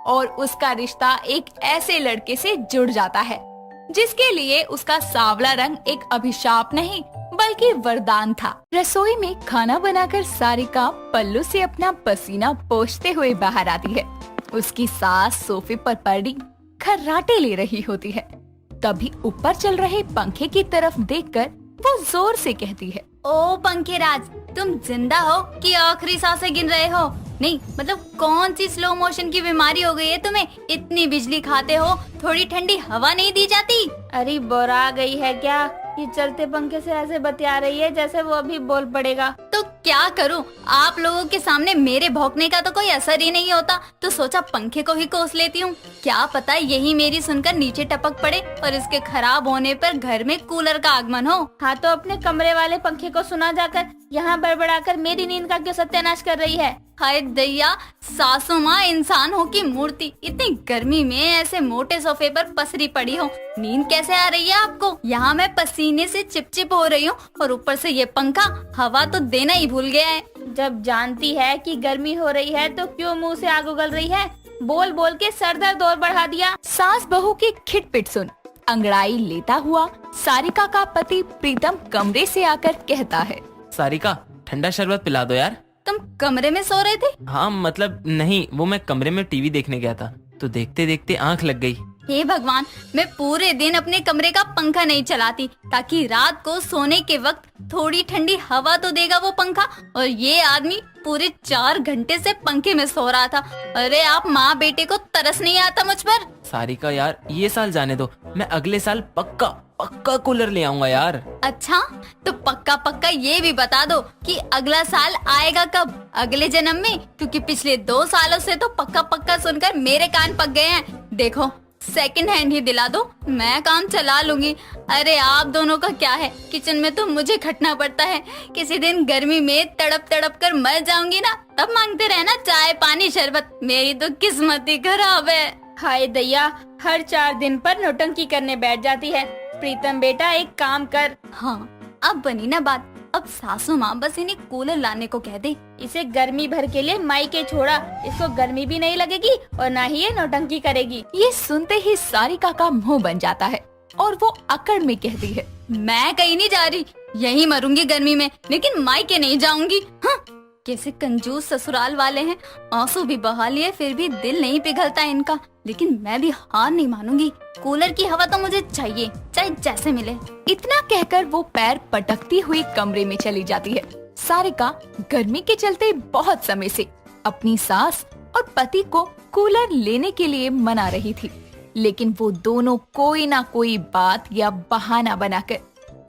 और उसका रिश्ता एक ऐसे लड़के से जुड़ जाता है जिसके लिए उसका सांवला रंग एक अभिशाप नहीं बल्कि वरदान था। रसोई में खाना बनाकर सारिका पल्लू से अपना पसीना पोंछते हुए बाहर आती है। उसकी सास सोफे पर पड़ी खर्राटे ले रही होती है। तभी ऊपर चल रहे पंखे की तरफ देखकर वो जोर से कहती है, ओ पंखेराज, तुम जिंदा हो कि आखिरी सांसें गिन रहे हो? नहीं मतलब कौन सी स्लो मोशन की बीमारी हो गई है तुम्हें? इतनी बिजली खाते हो, थोड़ी ठंडी हवा नहीं दी जाती? अरे बोरा गई है क्या? ये चलते पंखे से ऐसे बतिया रही है जैसे वो अभी बोल पड़ेगा। तो क्या करूं? आप लोगों के सामने मेरे भौंकने का तो कोई असर ही नहीं होता, तो सोचा पंखे को ही कोस लेती हूँ। क्या पता यही मेरी सुनकर नीचे टपक पड़े और इसके खराब होने पर घर में कूलर का आगमन हो। हाँ तो अपने कमरे वाले पंखे को सुना जाकर यहाँ बड़बड़ाकर मेरी नींद का क्यों सत्यानाश कर रही है? हाय दैया, सासू माँ इंसान हो की मूर्ति, इतनी गर्मी में ऐसे मोटे सोफे पर पसरी पड़ी हो, नींद कैसे आ रही है आपको? यहाँ मैं पसीने से चिपचिप हो रही हूँ और ऊपर से ये पंखा हवा तो देना ही भूल गया है। जब जानती है कि गर्मी हो रही है तो क्यों मुंह से आग उगल रही है? बोल बोल के सर दर्द और बढ़ा दिया। सास बहू की खिटपिट सुन अंगड़ाई लेता हुआ सारिका का पति प्रीतम कमरे से आकर कहता है, सारिका, ठंडा शरबत पिला दो यार। तुम कमरे में सो रहे थे? हाँ मतलब नहीं, वो मैं कमरे में टीवी देखने गया था तो देखते देखते आंख लग गई। हे भगवान, मैं पूरे दिन अपने कमरे का पंखा नहीं चलाती ताकि रात को सोने के वक्त थोड़ी ठंडी हवा तो देगा वो पंखा, और ये आदमी पूरे 4 घंटे से पंखे में सो रहा था। अरे आप माँ बेटे को तरस नहीं आता मुझ पर? सारिका यार, ये साल जाने दो, मैं अगले साल पक्का पक्का कूलर ले आऊंगा यार। अच्छा तो पक्का पक्का ये भी बता दो कि अगला साल आएगा कब? अगले जन्म में? क्योंकि पिछले 2 सालों से तो पक्का पक्का सुनकर मेरे कान पक गए हैं। देखो सेकंड हैंड ही दिला दो, मैं काम चला लूंगी। अरे आप दोनों का क्या है, किचन में तो मुझे खटना पड़ता है। किसी दिन गर्मी में तड़प तड़प कर मर जाऊंगी ना, तब मांगते रहना चाय पानी शरबत। मेरी तो किस्मत ही खराब है। हाय दैया, हर 4 दिन पर नौटंकी करने बैठ जाती है। प्रीतम बेटा एक काम कर। हाँ अब बनी ना बात, अब सासू माँ बस इन्हें कूलर लाने को कह दे। इसे गर्मी भर के लिए मायके छोड़ा, इसको गर्मी भी नहीं लगेगी और ना ही ये नौटंकी करेगी। ये सुनते ही सारिका का मुंह बन जाता है और वो अकड़ में कहती है, मैं कहीं नहीं जा रही, यहीं मरूंगी गर्मी में, लेकिन मायके नहीं जाऊंगी। हाँ कैसे कंजूस ससुराल वाले हैं, आंसू भी बहा लिए फिर भी दिल नहीं पिघलता इनका। लेकिन मैं भी हार नहीं मानूंगी, कूलर की हवा तो मुझे चाहिए, चाहे जैसे मिले। इतना कहकर वो पैर पटकती हुई कमरे में चली जाती है। सारिका गर्मी के चलते बहुत समय से अपनी सास और पति को कूलर लेने के लिए मना रही थी, लेकिन वो दोनों कोई ना कोई बात या बहाना बनाकर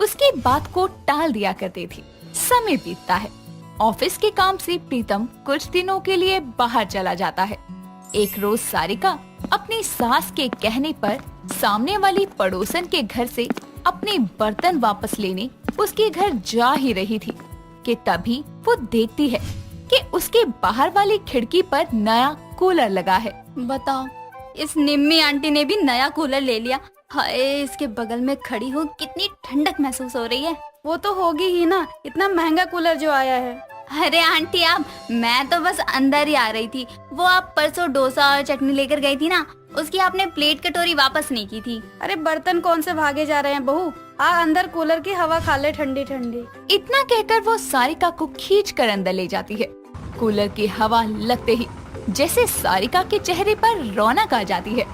उसकी बात को टाल दिया करती थी। समय बीतता है, ऑफिस के काम से प्रीतम कुछ दिनों के लिए बाहर चला जाता है। एक रोज सारिका अपनी सास के कहने पर सामने वाली पड़ोसन के घर से अपने बर्तन वापस लेने उसके घर जा ही रही थी कि तभी वो देखती है कि उसके बाहर वाली खिड़की पर नया कूलर लगा है। बताओ, इस निम्मी आंटी ने भी नया कूलर ले लिया। हाय, इसके बगल में खड़ी हूँ, कितनी ठंडक महसूस हो रही है। वो तो होगी ही ना, इतना महंगा कूलर जो आया है। अरे आंटी आप, मैं तो बस अंदर ही आ रही थी। वो आप परसों डोसा और चटनी लेकर गई थी ना, उसकी आपने प्लेट कटोरी वापस नहीं की थी। अरे बर्तन कौन से भागे जा रहे हैं बहू, आ अंदर कूलर की हवा खा ले ठंडी ठंडी। इतना कहकर वो सारिका को खींचकर अंदर ले जाती है। कूलर की हवा लगते ही जैसे सारिका के चेहरे पर रौनक आ जाती है।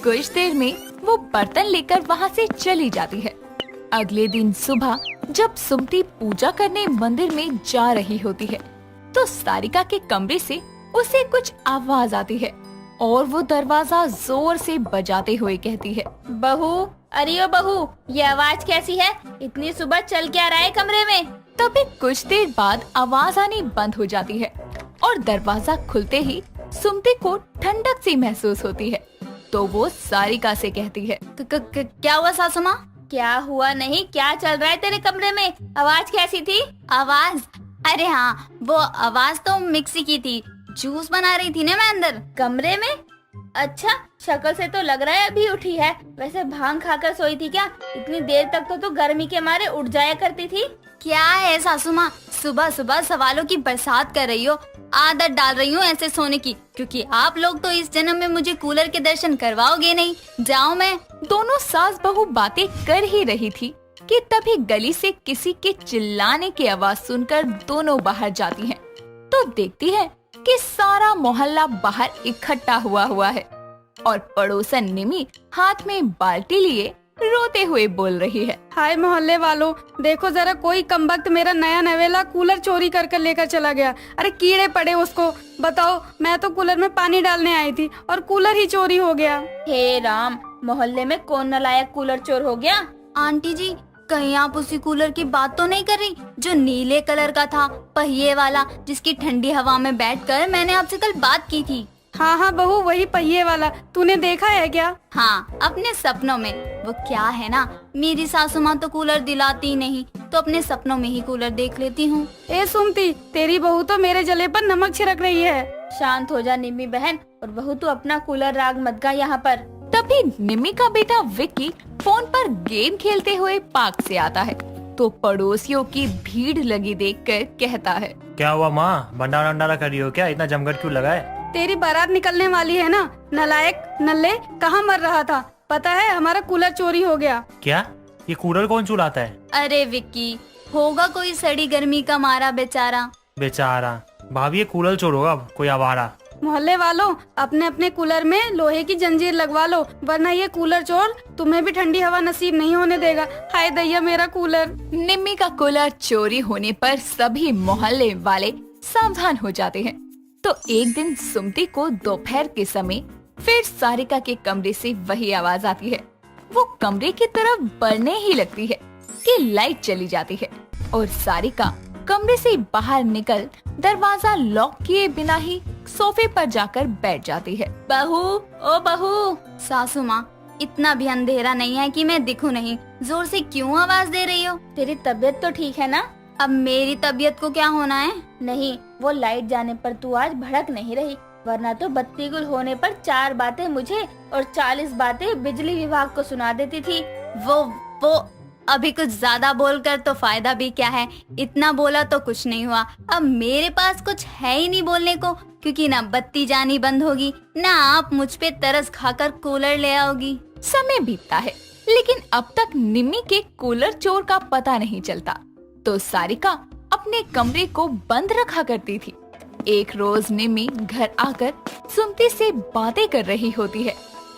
कुछ देर में वो बर्तन लेकर वहाँ से चली जाती है। अगले दिन सुबह जब सुमति पूजा करने मंदिर में जा रही होती है तो सारिका के कमरे से उसे कुछ आवाज आती है और वो दरवाजा जोर से बजाते हुए कहती है, बहू, अरे ओ बहू, ये आवाज कैसी है? इतनी सुबह चल क्या रहा है कमरे में? तभी कुछ देर बाद आवाज आनी बंद हो जाती है और दरवाजा खुलते ही सुमति को ठंडक सी महसूस होती है। तो वो सारिका से कहती है, क्या हुआ सासू माँ? क्या हुआ नहीं, क्या चल रहा है तेरे कमरे में? आवाज कैसी थी? आवाज? अरे हाँ, वो आवाज तो मिक्सी की थी। जूस बना रही थी ना मैं अंदर। कमरे में? अच्छा, शक्ल से तो लग रहा है अभी उठी है। वैसे भांग खाकर सोई थी क्या? इतनी देर तक तो तू गर्मी के मारे उठ जाया करती थी। क्या है सासू माँ, सुबह सुबह सवालों की बरसात कर रही हो। आदत डाल रही हूँ ऐसे सोने की, क्योंकि आप लोग तो इस जन्म में मुझे कूलर के दर्शन करवाओगे नहीं। जाओ मैं। दोनों सास बहू बातें कर ही रही थी कि तभी गली से किसी के चिल्लाने की आवाज सुनकर दोनों बाहर जाती हैं। तो देखती है कि सारा मोहल्ला बाहर इकट्ठा हुआ है और पड़ोसन निमी हाथ में बाल्टी लिए रोते हुए बोल रही है, हाय मोहल्ले वालों, देखो जरा, कोई कमबख्त मेरा नया नवेला कूलर चोरी कर लेकर चला गया। अरे कीड़े पड़े उसको। बताओ, मैं तो कूलर में पानी डालने आई थी और कूलर ही चोरी हो गया। हे राम, मोहल्ले में कौन नालायक कूलर चोर हो गया? आंटी जी, कहीं आप उसी कूलर की बात तो नहीं कर रही जो नीले कलर का था, पहिए वाला, जिसकी ठंडी हवा में बैठकर मैंने आपसे कल बात की थी? हाँ हाँ बहू, वही पहिए वाला। तूने देखा है क्या? हाँ, अपने सपनों में। वो क्या है ना, मेरी सासू माँ तो कूलर दिलाती ही नहीं, तो अपने सपनों में ही कूलर देख लेती हूँ। ए सुमती, तेरी बहू तो मेरे जले पर नमक छिड़क रही है। शांत हो जा निम्मी बहन, और बहू तू अपना कूलर राग मत गा यहाँ पर। तभी निम्मी का बेटा विक्की फोन पर गेम खेलते हुए पार्क से आता है तो पड़ोसियों की भीड़ लगी देखकर कहता है, क्या हुआ माँ, भंडारा वंडारा कर रही हो क्या? इतना जमघट क्यों लगा है? तेरी बारात निकलने वाली है ना, नालायक नल्ले, कहाँ मर रहा था? पता है, हमारा कूलर चोरी हो गया। क्या? ये कूलर कौन चुराता है? अरे विक्की, होगा कोई सड़ी गर्मी का मारा बेचारा। बेचारा भाभी, ये कूलर चोर होगा कोई आवारा। मोहल्ले वालों, अपने अपने कूलर में लोहे की जंजीर लगवा लो, वरना ये कूलर चोर तुम्हें भी ठंडी हवा नसीब नहीं होने देगा। हाय दैया मेरा कूलर। निम्मी का कूलर चोरी होने पर सभी मोहल्ले वाले सावधान हो जाते हैं। तो एक दिन सुमति को दोपहर के समय फिर सारिका के कमरे से वही आवाज आती है। वो कमरे की तरफ बढ़ने ही लगती है कि लाइट चली जाती है और सारिका कमरे से बाहर निकल दरवाजा लॉक किए बिना ही सोफे पर जाकर बैठ जाती है। बहू, ओ बहू। सासू माँ, इतना भी अंधेरा नहीं है कि मैं दिखूं नहीं। जोर से क्यों आवाज दे रही हो? तेरी तबीयत तो ठीक है ना? अब मेरी तबीयत को क्या होना है? नहीं, वो लाइट जाने पर तू आज भड़क नहीं रही, वरना तो बत्ती गुल होने पर 4 बातें मुझे और 40 बातें बिजली विभाग को सुना देती थी। वो अभी कुछ ज्यादा बोलकर तो फायदा भी क्या है? इतना बोला तो कुछ नहीं हुआ। अब मेरे पास कुछ है ही नहीं बोलने को, क्योंकि ना बत्ती जानी बंद होगी, ना आप मुझ पे तरस खाकर कूलर ले आओगी। समय बीतता है लेकिन अब तक निम्मी के कूलर चोर का पता नहीं चलता। तो सारिका अपने कमरे को बंद रखा करती थी। एक रोज निम्मी घर आकर सुमति से बातें कर रही होती है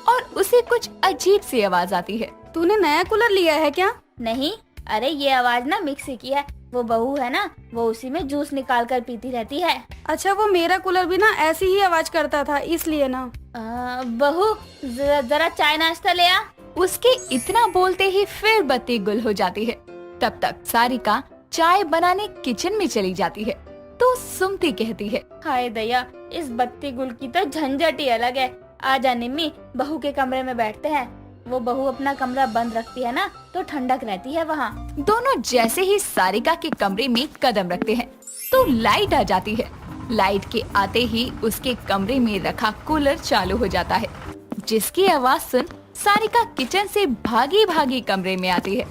और उसे कुछ अजीब सी आवाज आती है। तूने नया कूलर लिया है क्या? नहीं, अरे ये आवाज ना मिक्सी की है। वो बहू है ना, वो उसी में जूस निकाल कर पीती रहती है। अच्छा, वो मेरा कूलर भी ना ऐसी ही आवाज करता था, इसलिए ना। बहू, जरा चाय नाश्ता ले आ। उसके इतना बोलते ही फिर बत्ती गुल हो जाती है। तब तक सारिका चाय बनाने किचन में चली जाती है तो सुमति कहती है, हाय दया, इस बत्ती गुल की तो झंझट ही अलग है। आजा निम्मी, बहू के कमरे में बैठते हैं। वो बहू अपना कमरा बंद रखती है ना, तो ठंडक रहती है वहाँ। दोनों जैसे ही सारिका के कमरे में कदम रखते हैं तो लाइट आ जाती है। लाइट के आते ही उसके कमरे में रखा कूलर चालू हो जाता है, जिसकी आवाज सुन सारिका किचन से भागी भागी कमरे में आती है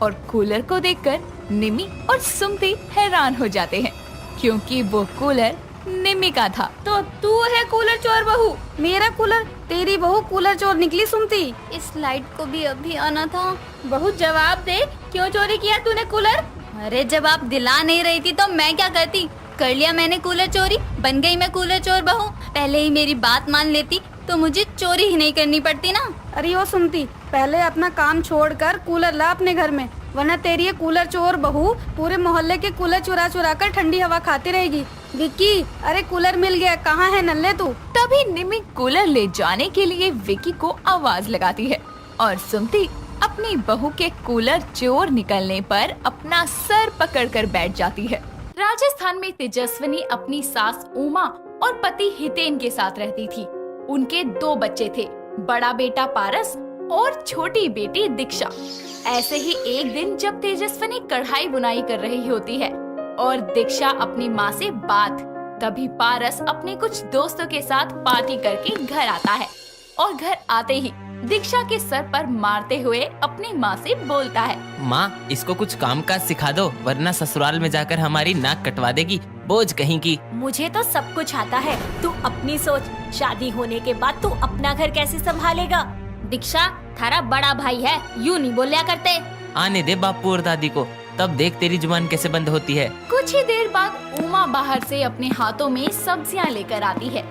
और कूलर को देखकर निम्मी और सुमति हैरान हो जाते हैं, क्योंकि वो कूलर निम्मी का था। तो तू है कूलर चोर बहू? मेरा कूलर? तेरी बहू कूलर चोर निकली सुमति। इस लाइट को भी अभी आना था। बहू जवाब दे, क्यों चोरी किया तूने कूलर? अरे जब आप दिला नहीं रही थी तो मैं क्या करती? कर लिया मैंने कूलर चोरी, बन गई मैं कूलर चोर बहू। पहले ही मेरी बात मान लेती तो मुझे चोरी ही नहीं करनी पड़ती ना। अरे ओ सुमति, पहले अपना काम छोड़कर कूलर ला अपने घर में, वरना तेरी ये कूलर चोर बहू पूरे मोहल्ले के कूलर चुरा चुरा कर ठंडी हवा खाती रहेगी। विक्की, अरे कूलर मिल गया, कहाँ है नल्ले तू? तभी निम्मी कूलर ले जाने के लिए विकी को आवाज लगाती है और सुमति अपनी बहू के कूलर चोर निकलने पर अपना सर पकड़कर बैठ जाती है। राजस्थान में तेजस्विनी अपनी सास उमा और पति हितेन के साथ रहती थी। उनके 2 बच्चे थे, बड़ा बेटा पारस और छोटी बेटी दीक्षा। ऐसे ही एक दिन जब तेजस्विनी कढ़ाई बुनाई कर रही होती है और दीक्षा अपनी माँ से बात, तभी पारस अपने कुछ दोस्तों के साथ पार्टी करके घर आता है और घर आते ही दीक्षा के सर पर मारते हुए अपनी माँ से बोलता है, माँ इसको कुछ काम काज सिखा दो, वरना ससुराल में जाकर हमारी नाक कटवा देगी, बोझ कहीं की। मुझे तो सब कुछ आता है, तू अपनी सोच। शादी होने के बाद तू अपना घर कैसे संभालेगा? दीक्षा, थारा बड़ा भाई है, यूं नहीं बोलिया करते। आने दे बापू और दादी को, तब देख तेरी जुबान कैसे बंद होती है। कुछ ही देर बाद उमा बाहर से अपने हाथों में सब्जियां लेकर आती है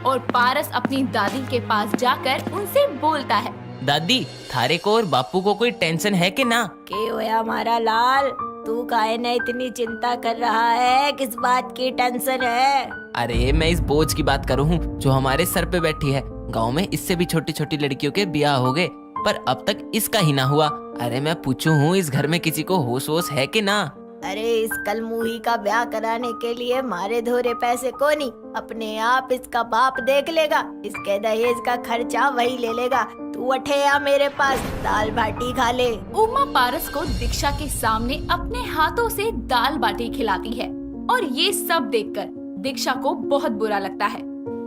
और पारस अपनी दादी के पास जाकर उनसे बोलता है, दादी थारे को और बापू को कोई टेंशन है कि ना? के होया हमारा लाल, तू काहे न इतनी चिंता कर रहा है? किस बात की टेंशन है? अरे मैं इस बोझ की बात करूँ जो हमारे सर पे बैठी है। गांव में इससे भी छोटी छोटी लड़कियों के ब्याह हो गए, पर अब तक इसका ही ना हुआ। अरे मैं पूछूं हूँ, इस घर में किसी को होश वोश है कि ना? अरे इस कलमुही का ब्याह कराने के लिए मारे धोरे पैसे को नहीं, अपने आप इसका बाप देख लेगा। इसके दहेज का खर्चा वही ले लेगा। तू उठे या मेरे पास दाल बाटी खा ले। उमा पारस को दीक्षा के सामने अपने हाथों से दाल बाटी खिलाती है और ये सब देखकर दीक्षा को बहुत बुरा लगता है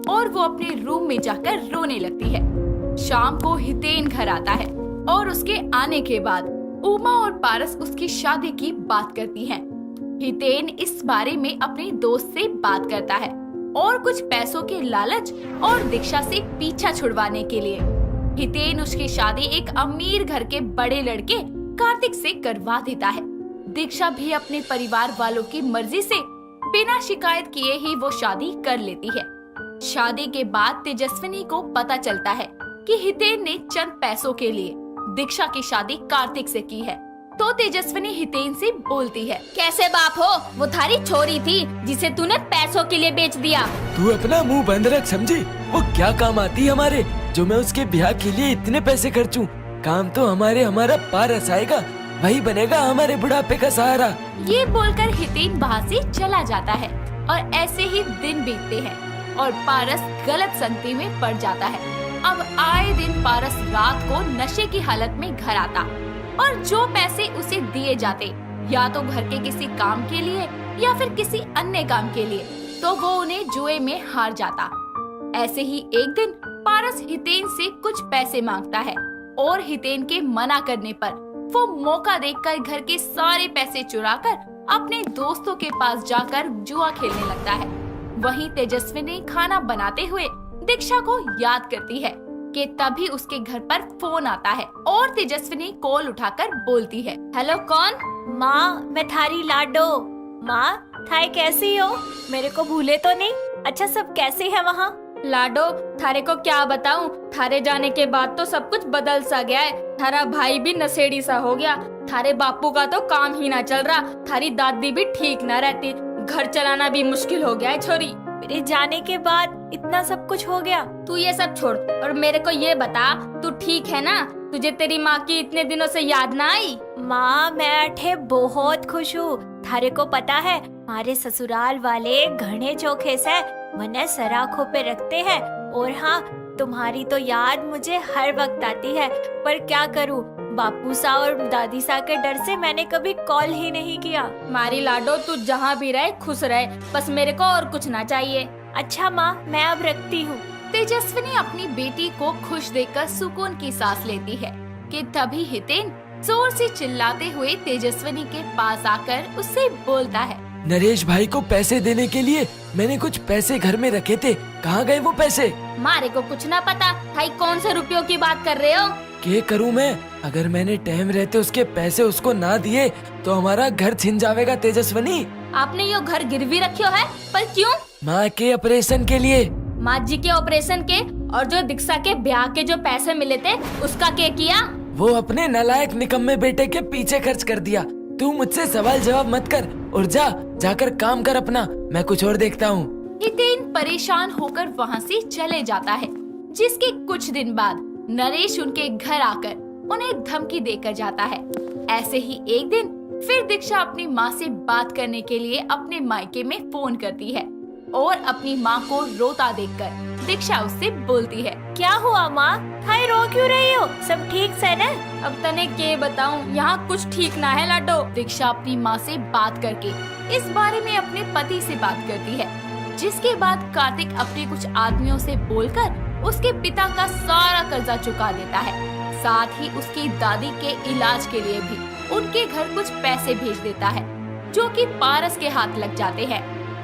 और वो अपने रूम में जाकर रोने लगती है। शाम को हितेन घर आता है और उसके आने के बाद उमा और पारस उसकी शादी की बात करती हैं। हितेन इस बारे में अपने दोस्त से बात करता है और कुछ पैसों के लालच और दीक्षा से पीछा छुड़वाने के लिए हितेन उसकी शादी एक अमीर घर के बड़े लड़के कार्तिक से करवा देता है। दीक्षा भी अपने परिवार वालों की मर्जी से बिना शिकायत किए ही वो शादी कर लेती है। शादी के बाद तेजस्विनी को पता चलता है कि हितेन ने चंद पैसों के लिए दीक्षा की शादी कार्तिक से की है, तो तेजस्विनी हितेन से बोलती है, कैसे बाप हो, वो थारी छोरी थी जिसे तूने पैसों के लिए बेच दिया। तू अपना मुंह बंद रख, समझी? वो क्या काम आती है हमारे, जो मैं उसके ब्याह के लिए इतने पैसे खर्चूं? काम तो हमारा पारस आएगा, वही बनेगा हमारे बुढ़ापे का सहारा। ये बोलकर हितेन वहाँ से चला जाता है और ऐसे ही दिन बीतते हैं और पारस गलत संगति में पड़ जाता है। अब आए दिन पारस रात को नशे की हालत में घर आता और जो पैसे उसे दिए जाते या तो घर के किसी काम के लिए या फिर किसी अन्य काम के लिए, तो वो उन्हें जुए में हार जाता। ऐसे ही एक दिन पारस हितेन से कुछ पैसे मांगता है और हितेन के मना करने पर वो मौका देखकर घर के सारे पैसे चुराकर अपने दोस्तों के पास जाकर जुआ खेलने लगता है। वहीं तेजस्विनी खाना बनाते हुए दीक्षा को याद करती है कि तभी उसके घर पर फोन आता है और तेजस्विनी कॉल उठाकर बोलती है, हेलो, कौन? माँ, मैं थारी लाडो। माँ, थाई कैसी हो? मेरे को भूले तो नहीं? अच्छा, सब कैसे है वहाँ? लाडो, थारे को क्या बताऊं, थारे जाने के बाद तो सब कुछ बदल सा गया है। थारा भाई भी नशेड़ी सा हो गया, थारे बापू का तो काम ही ना चल रहा, थारी दादी भी ठीक ना रहती, घर चलाना भी मुश्किल हो गया है छोरी। मेरे जाने के बाद इतना सब कुछ हो गया। तू ये सब छोड़ और मेरे को ये बता, तू ठीक है ना? तुझे तेरी माँ की इतने दिनों से याद ना आई? माँ, मैं अठे बहुत खुश हूँ। थारे को पता है हमारे ससुराल वाले घने चोखे से मने सराखों पे रखते हैं। और हाँ, तुम्हारी तो याद मुझे हर वक्त आती है, पर क्या करूँ, बापू सा और दादी सा के डर से मैंने कभी कॉल ही नहीं किया। मारी लाडो, तू जहाँ भी रहे खुश रहे, बस मेरे को और कुछ ना चाहिए। अच्छा माँ, मैं अब रखती हूँ। तेजस्विनी अपनी बेटी को खुश देखकर सुकून की सांस लेती है कि तभी हितेन जोर से चिल्लाते हुए तेजस्विनी के पास आकर उससे बोलता है, नरेश भाई को पैसे देने के लिए मैंने कुछ पैसे घर में रखे थे, कहाँ गए वो पैसे? मारे को कुछ ना पता, भाई कौन से रुपयों की बात कर रहे हो? क्या करूँ मैं? अगर मैंने टाइम रहते उसके पैसे उसको ना दिए तो हमारा घर छिन जाएगा तेजस्विनी। आपने यो घर गिरवी रखियो है, पर क्यों? माँ के ऑपरेशन के लिए। माँ जी के ऑपरेशन के, और जो दीक्षा के ब्याह के जो पैसे मिले थे उसका क्या किया? वो अपने नालायक निकम्मे बेटे के पीछे खर्च कर दिया। तू मुझसे सवाल जवाब मत कर और जाकर काम कर अपना, मैं कुछ और देखता हूँ। हितेन परेशान होकर वहाँ से चले जाता है, जिसके कुछ दिन बाद नरेश उनके घर आकर उन्हें धमकी देकर जाता है। ऐसे ही एक दिन फिर दीक्षा अपनी माँ से बात करने के लिए अपने मायके में फोन करती है और अपनी माँ को रोता देखकर दीक्षा उससे बोलती है, क्या हुआ माँ, हाय रो क्यों रही हो? सब ठीक से ना? अब तने के बताऊं, यहाँ कुछ ठीक ना है लाडो। दीक्षा अपनी माँ से बात करके इस बारे में अपने पति से बात करती है, जिसके बाद कार्तिक अपने कुछ आदमियों से बोलकर उसके पिता का सारा कर्जा चुका देता है। साथ ही उसकी दादी के इलाज के लिए भी उनके घर कुछ पैसे भेज देता है, जो कि पारस के हाथ लग जाते हैं।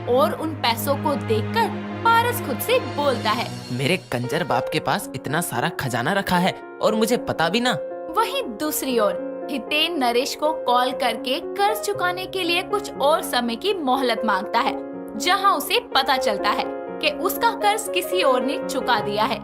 और उन पैसों को देखकर पारस खुद से बोलता है, मेरे कंजर बाप के पास इतना सारा खजाना रखा है और मुझे पता भी ना। वहीं दूसरी ओर हितेन नरेश को कॉल करके कर्ज चुकाने के लिए कुछ और समय की मोहलत मांगता है, जहां उसे पता चलता है कि उसका कर्ज किसी और ने चुका दिया है।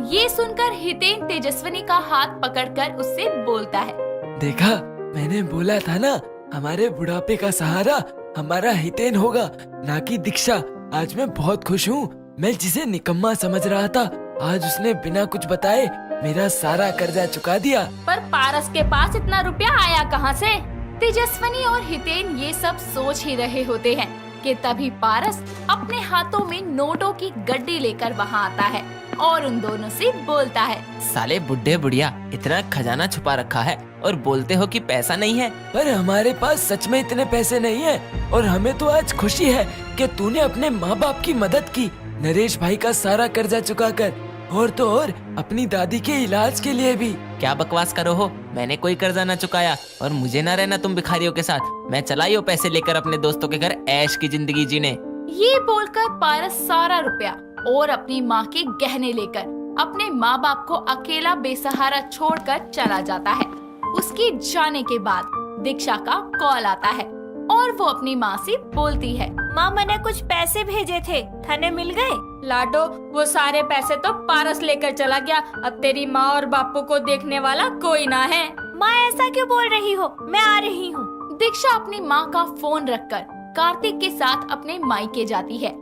ये सुनकर हितेन तेजस्विनी का हाथ पकड़कर उससे बोलता है, देखा, मैंने बोला था ना, हमारे बुढ़ापे का सहारा हमारा हितेन होगा, ना कि दीक्षा। आज मैं बहुत खुश हूँ। मैं जिसे निकम्मा समझ रहा था, आज उसने बिना कुछ बताए मेरा सारा कर्जा चुका दिया। पर पारस के पास इतना रुपया आया कहाँ से? तेजस्विनी और हितेन ये सब सोच ही रहे होते हैं कि तभी पारस अपने हाथों में नोटों की गड्डी लेकर वहाँ आता है और उन दोनों से बोलता है, साले बुढ़े बुढ़िया, इतना खजाना छुपा रखा है और बोलते हो कि पैसा नहीं है। पर हमारे पास सच में इतने पैसे नहीं है और हमें तो आज खुशी है कि तूने अपने माँ बाप की मदद की, नरेश भाई का सारा कर्जा चुकाकर, और तो और अपनी दादी के इलाज के लिए भी। क्या बकवास करो हो, मैंने कोई कर्जा ना चुकाया और मुझे ना रहना तुम भिखारियों के साथ। मैं चला यो पैसे लेकर अपने दोस्तों के घर ऐश की जिंदगी जीने। ये बोलकर पारस सारा रुपया और अपनी माँ के गहने लेकर अपने माँ बाप को अकेला बेसहारा छोड़कर चला जाता है। उसके जाने के बाद दीक्षा का कॉल आता है और वो अपनी माँ से बोलती है, माँ, मैंने कुछ पैसे भेजे थे, थाने मिल गए? लाडो, वो सारे पैसे तो पारस लेकर चला गया। अब तेरी माँ और बापू को देखने वाला कोई ना है। माँ, ऐसा क्यों बोल रही हो? मैं आ रही हूँ। दीक्षा अपनी माँ का फोन रखकर कार्तिक के साथ अपने मायके जाती है,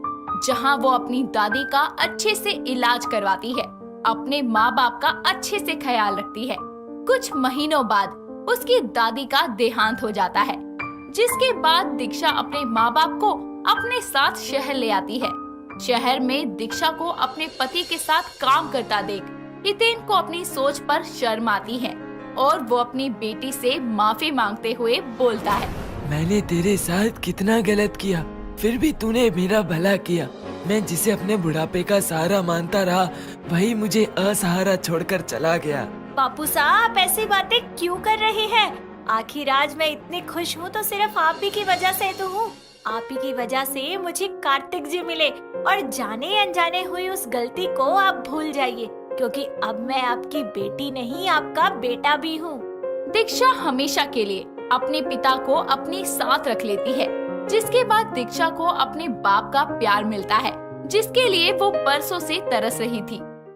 जहाँ वो अपनी दादी का अच्छे से इलाज करवाती है, अपने माँ बाप का अच्छे से ख्याल रखती है। कुछ महीनों बाद उसकी दादी का देहांत हो जाता है, जिसके बाद दीक्षा अपने माँ बाप को अपने साथ शहर ले आती है। शहर में दीक्षा को अपने पति के साथ काम करता देख हितेन को अपनी सोच पर शर्म आती है और वो अपनी बेटी से माफी मांगते हुए बोलता है, मैंने तेरे साथ कितना गलत किया, फिर भी तूने मेरा भला किया। मैं जिसे अपने बुढ़ापे का सहारा मानता रहा, वही मुझे असहारा छोड़कर चला गया। बापू साहब, ऐसी बातें क्यों कर रहे हैं? आखिर आज मैं इतनी खुश हूँ तो सिर्फ आप ही की वजह से तो हूँ। आप ही की वजह से मुझे कार्तिक जी मिले, और जाने अनजाने हुई उस गलती को आप भूल जाइए, क्योंकि अब मैं आपकी बेटी नहीं, आपका बेटा भी हूँ। दीक्षा हमेशा के लिए अपने पिता को अपने साथ रख लेती है, जिसके बाद दीक्षा को अपने बाप का प्यार मिलता है, जिसके लिए वो बरसों से तरस रही थी।